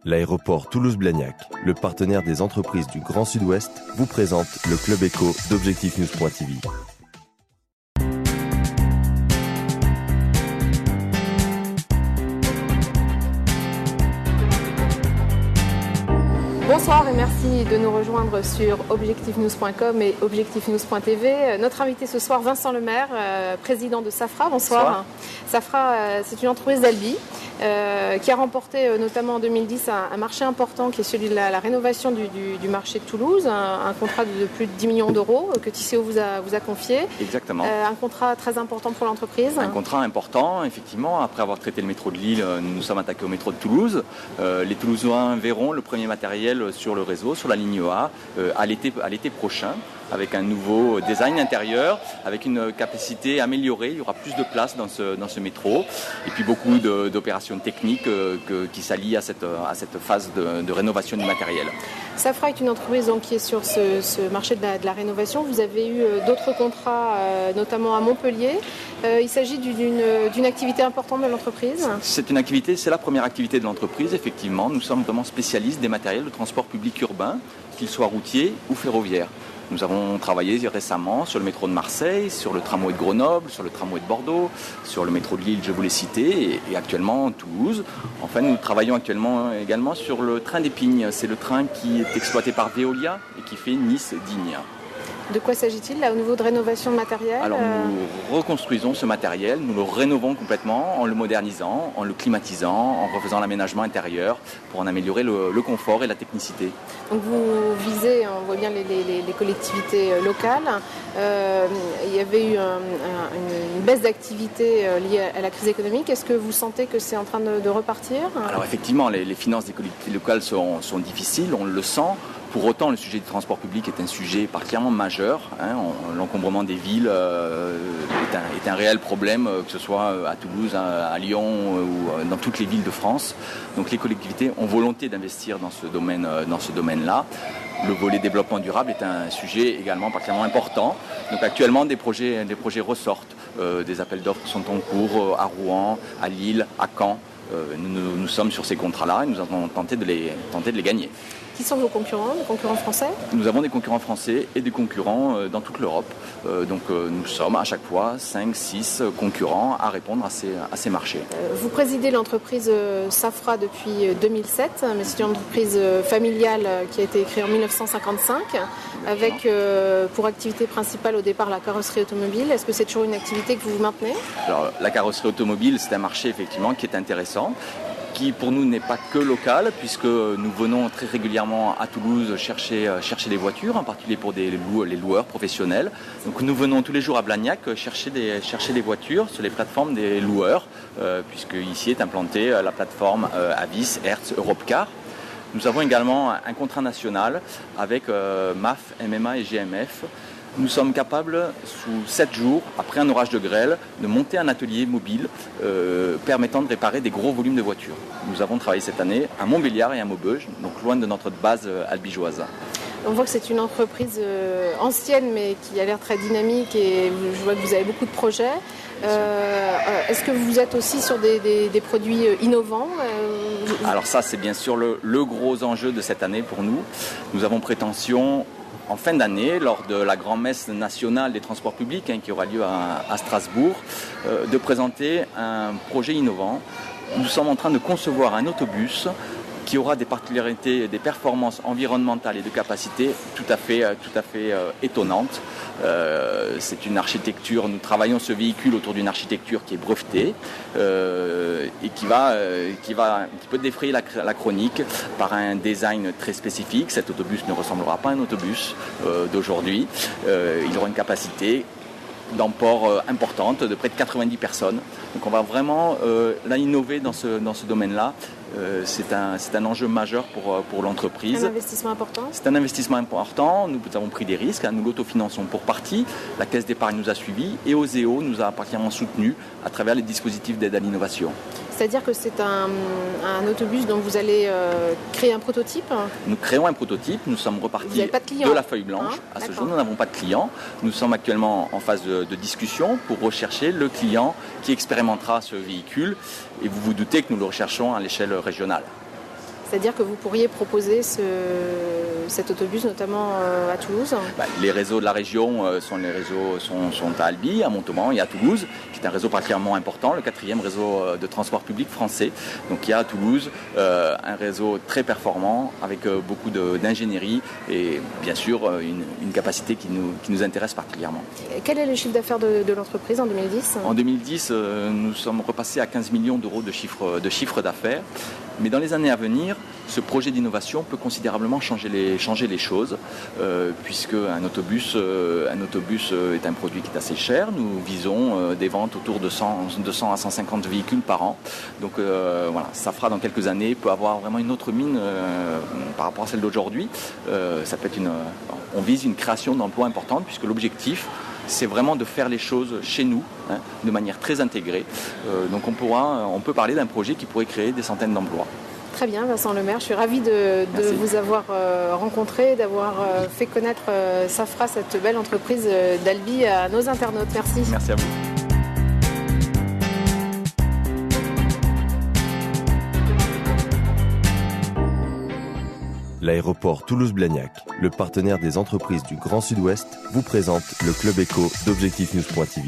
L'aéroport Toulouse-Blagnac, le partenaire des entreprises du Grand Sud-Ouest, vous présente le Club Éco d'Objectif-News.tv. Bonsoir et merci de nous rejoindre sur objectifnews.com et objectifnews.tv. Notre invité ce soir, Vincent Lemaire, président de Safra. Bonsoir. Safra, c'est une entreprise d'Albi qui a remporté notamment en 2010 un marché important qui est celui de la rénovation du marché de Toulouse, un contrat de plus de 10 millions d'euros que Tisséo vous a confié. Exactement. Un contrat très important pour l'entreprise. Un contrat important, effectivement. Après avoir traité le métro de Lille, nous nous sommes attaqués au métro de Toulouse. Les Toulousains verront le premier matériel sur le réseau, sur la ligne A, à l'été prochain, avec un nouveau design intérieur, avec une capacité améliorée. Il y aura plus de place dans ce métro, et puis beaucoup d'opérations techniques qui s'allient à cette phase de rénovation du matériel. Safra est une entreprise donc, qui est sur ce marché de la rénovation. Vous avez eu d'autres contrats, notamment à Montpellier. Il s'agit d'une activité importante de l'entreprise. C'est la première activité de l'entreprise, effectivement. Nous sommes vraiment spécialistes des matériels de transport public urbain, qu'ils soient routiers ou ferroviaires. Nous avons travaillé récemment sur le métro de Marseille, sur le tramway de Grenoble, sur le tramway de Bordeaux, sur le métro de Lille, je vous l'ai cité, et actuellement Toulouse. Enfin, nous travaillons actuellement également sur le train d'Épingle. C'est le train qui est exploité par Veolia et qui fait Nice-Digne. De quoi s'agit-il là au niveau de rénovation de matériel? Alors nous reconstruisons ce matériel, nous le rénovons complètement en le modernisant, en le climatisant, en refaisant l'aménagement intérieur pour en améliorer le confort et la technicité. Donc vous visez, on voit bien les collectivités locales. Il y avait eu une baisse d'activité liée à la crise économique. Est-ce que vous sentez que c'est en train de repartir? Alors effectivement, les finances des collectivités locales sont difficiles, on le sent. Pour autant, le sujet du transport public est un sujet particulièrement majeur. L'encombrement des villes est un réel problème, que ce soit à Toulouse, à Lyon ou dans toutes les villes de France. Donc les collectivités ont volonté d'investir dans ce domaine-là. Le volet développement durable est un sujet également particulièrement important. Donc actuellement, des projets ressortent. Des appels d'offres sont en cours à Rouen, à Lille, à Caen. Nous sommes sur ces contrats-là et nous avons tenté de les gagner. Qui sont vos concurrents, les concurrents français? Nous avons des concurrents français et des concurrents dans toute l'Europe. Donc nous sommes à chaque fois 5-6 concurrents à répondre à ces marchés. Vous présidez l'entreprise Safra depuis 2007, mais c'est une entreprise familiale qui a été créée en 1955, avec pour activité principale au départ la carrosserie automobile. Est-ce que c'est toujours une activité que vous maintenez? Alors, la carrosserie automobile, c'est un marché effectivement qui est intéressant, qui pour nous n'est pas que local, puisque nous venons très régulièrement à Toulouse chercher des voitures, en particulier pour les loueurs professionnels. Donc nous venons tous les jours à Blagnac chercher des voitures sur les plateformes des loueurs, puisque ici est implantée la plateforme Avis, Hertz, Europcar. Nous avons également un contrat national avec MAF, MMA et GMF. Nous sommes capables, sous 7 jours, après un orage de grêle, de monter un atelier mobile permettant de réparer des gros volumes de voitures. Nous avons travaillé cette année à Montbéliard et à Maubeuge, donc loin de notre base albigeoise. On voit que c'est une entreprise ancienne mais qui a l'air très dynamique et je vois que vous avez beaucoup de projets. Est-ce que vous êtes aussi sur des produits innovants? Alors ça, c'est bien sûr le gros enjeu de cette année pour nous. Nous avons prétention, en fin d'année, lors de la grand-messe nationale des transports publics qui aura lieu à Strasbourg, de présenter un projet innovant. Nous sommes en train de concevoir un autobus qui aura des particularités, des performances environnementales et de capacité tout à fait étonnantes. C'est une architecture, nous travaillons ce véhicule autour d'une architecture qui est brevetée et qui peut défrayer la chronique par un design très spécifique. Cet autobus ne ressemblera pas à un autobus d'aujourd'hui. Il aura une capacité d'emport importante de près de 90 personnes. Donc on va vraiment innover dans ce domaine-là. C'est un enjeu majeur pour l'entreprise. Un investissement important? C'est un investissement important. Nous avons pris des risques. Nous l'autofinançons pour partie. La Caisse d'épargne nous a suivis et Oseo nous a particulièrement soutenus à travers les dispositifs d'aide à l'innovation. C'est-à-dire que c'est un autobus dont vous allez créer un prototype? Nous créons un prototype. Nous sommes repartis de la feuille blanche. À ce jour, nous n'avons pas de client. Nous sommes actuellement en phase de discussion pour rechercher le client qui expérimentera ce véhicule. Et vous vous doutez que nous le recherchons à l'échelle régionale. C'est-à-dire que vous pourriez proposer cet autobus notamment à Toulouse? Les réseaux de la région sont à Albi, à Montauban et à Toulouse, qui est un réseau particulièrement important, le 4e réseau de transport public français. Donc il y a à Toulouse un réseau très performant avec beaucoup d'ingénierie et bien sûr une capacité qui nous intéresse particulièrement. Quel est le chiffre d'affaires de l'entreprise en 2010? En 2010, nous sommes repassés à 15 millions d'euros de chiffre d'affaires. Mais dans les années à venir, ce projet d'innovation peut considérablement changer les choses, puisque un autobus est un produit qui est assez cher. Nous visons des ventes autour de 200 à 150 véhicules par an. Donc voilà, Safra dans quelques années peut avoir vraiment une autre mine par rapport à celle d'aujourd'hui. On vise une création d'emplois importante, puisque l'objectif, c'est vraiment de faire les choses chez nous, de manière très intégrée. Donc on peut parler d'un projet qui pourrait créer des centaines d'emplois. Très bien, Vincent Lemaire, je suis ravie de vous avoir rencontré, d'avoir fait connaître Safra, cette belle entreprise d'Albi, à nos internautes. Merci. Merci à vous. L'aéroport Toulouse-Blagnac, le partenaire des entreprises du Grand Sud-Ouest, vous présente le Club Éco d'Objectif News.tv.